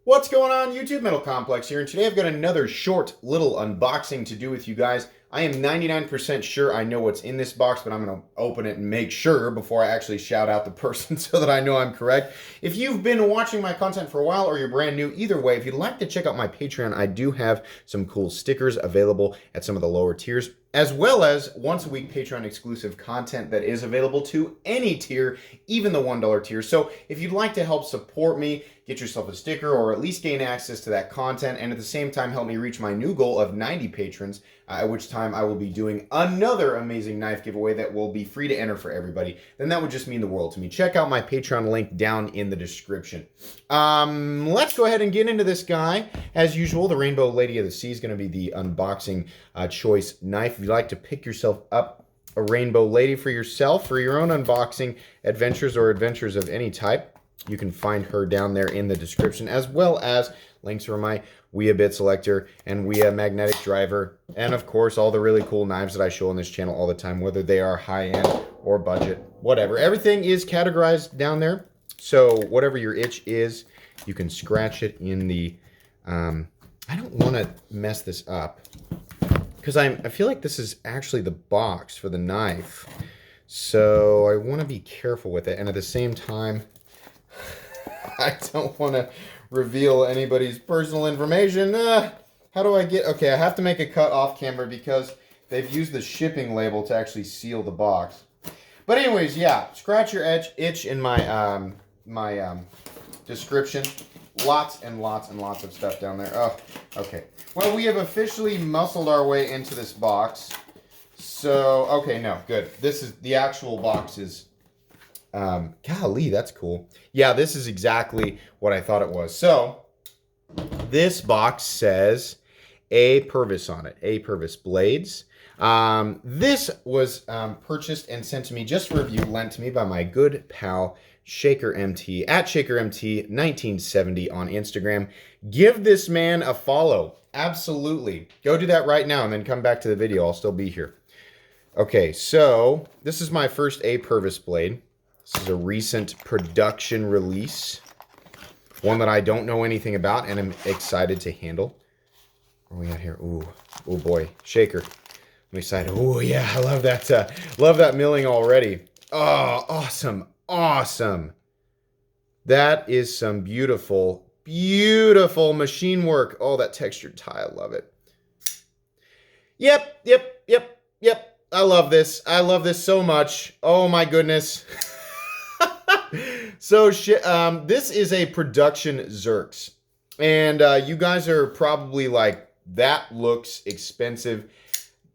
What's going on, YouTube? Metal Complex here, and today I've got another short little unboxing to do with you guys. I am 99% sure I know what's in this box, but I'm going to open it and make sure before I actually shout out the person so that I know I'm correct. If you've been watching my content for a while or you're brand new, either way, if you'd like to check out my Patreon, I do have some cool stickers available at some of the lower tiers, as well as once a week Patreon exclusive content that is available to any tier, even the $1 tier. So if you'd like to help support me, get yourself a sticker or at least gain access to that content, and at the same time help me reach my new goal of 90 patrons, at which time I will be doing another amazing knife giveaway that will be free to enter for everybody, then that would just mean the world to me. Check out my Patreon link down in the description. Let's go ahead and get into this guy. As usual, the Rainbow Lady of the Sea is going to be the unboxing choice knife. If you'd like to pick yourself up a Rainbow Lady for yourself, for your own unboxing adventures or adventures of any type, you can find her down there in the description, as well as links for my Ouija bit selector and Ouija magnetic driver, and of course all the really cool knives that I show on this channel all the time, whether they are high-end or budget, whatever. Everything is categorized down there, so whatever your itch is, you can scratch it in the... I don't want to mess this up, because I feel like this is actually the box for the knife, so I want to be careful with it, and at the same time, I don't want to reveal anybody's personal information. How do I get... Okay, I have to make a cut off camera because they've used the shipping label to actually seal the box. But anyways, yeah, scratch your itch in my description. Lots and lots and lots of stuff down there. Oh, okay. Well, we have officially muscled our way into this box. So, okay, no, good. This is... The actual box is... golly, that's cool. Yeah, this is exactly what I thought it was. So, this box says A. Purvis on it. A. Purvis blades. This was purchased and sent to me just for review, lent to me by my good pal Shaker MT at Shaker MT 1970 on Instagram. Give this man a follow. Absolutely. Go do that right now and then come back to the video. I'll still be here. Okay, so this is my first A. Purvis blade. This is a recent production release. One that I don't know anything about and I'm excited to handle. What are we got here? Ooh, oh boy, Shaker. I'm excited. Oh yeah, I love that milling already. Oh, awesome, awesome. That is some beautiful, beautiful machine work. Oh, that textured tie, I love it. Yep. I love this. I love this so much. Oh my goodness. So, this is a production Xerx, and you guys are probably like, that looks expensive.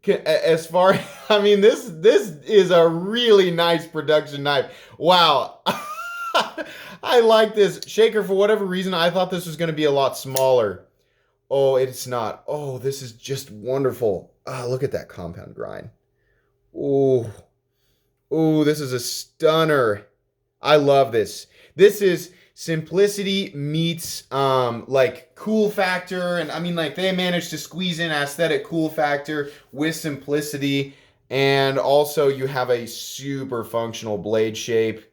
As far, I mean, this is a really nice production knife. Wow, I like this. Shaker, for whatever reason, I thought this was going to be a lot smaller. Oh, it's not. Oh, this is just wonderful. Look at that compound grind. Oh, this is a stunner. I love this. This is simplicity meets like cool factor, and I mean, like, they managed to squeeze in aesthetic cool factor with simplicity, and also you have a super functional blade shape.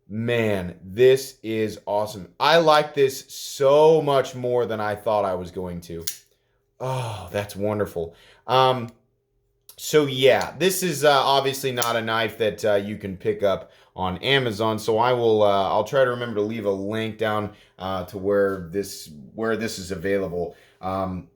Man, this is awesome. I like this so much more than I thought I was going to. Oh, that's wonderful. So yeah, this is obviously not a knife that you can pick up on Amazon. So I will, I'll try to remember to leave a link down to where this is available.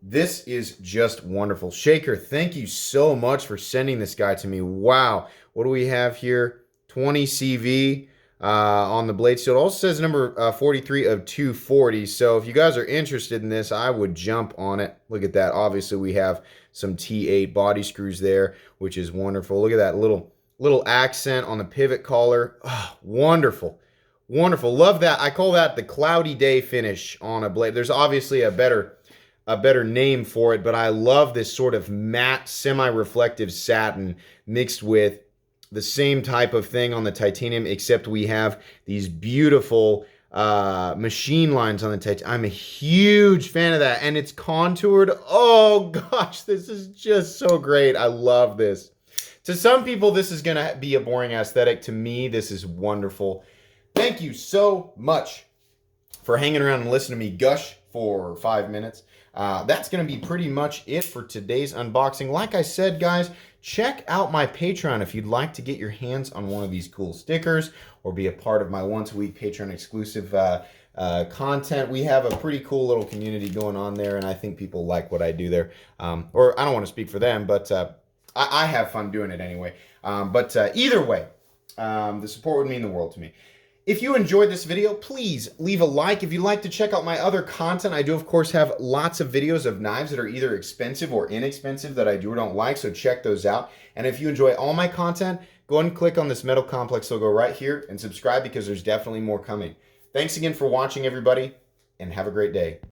This is just wonderful. Shaker, thank you so much for sending this guy to me. Wow, what do we have here? 20 CV on the blade steel. It also says number 43 of 240. So if you guys are interested in this, I would jump on it. Look at that. Obviously, we have some T8 body screws there, which is wonderful. Look at that little accent on the pivot collar. Oh, wonderful. Wonderful. Love that. I call that the cloudy day finish on a blade. There's obviously a better name for it, but I love this sort of matte, semi-reflective satin mixed with the same type of thing on the titanium, except we have these beautiful machine lines on the titanium. I'm a huge fan of that, and it's contoured. Oh gosh, this is just so great. I love this. To some people, this is going to be a boring aesthetic. To me, this is wonderful. Thank you so much for hanging around and listening to me gush for 5 minutes. That's going to be pretty much it for today's unboxing. Like I said, guys, check out my Patreon if you'd like to get your hands on one of these cool stickers or be a part of my once-a-week Patreon exclusive content. We have a pretty cool little community going on there, and I think people like what I do there. Or I don't want to speak for them, but I have fun doing it anyway. Either way, the support would mean the world to me. If you enjoyed this video, please leave a like. If you'd like to check out my other content, I do, of course, have lots of videos of knives that are either expensive or inexpensive that I do or don't like, so check those out. And if you enjoy all my content, go ahead and click on this Metal Complex logo right here and subscribe because there's definitely more coming. Thanks again for watching, everybody, and have a great day.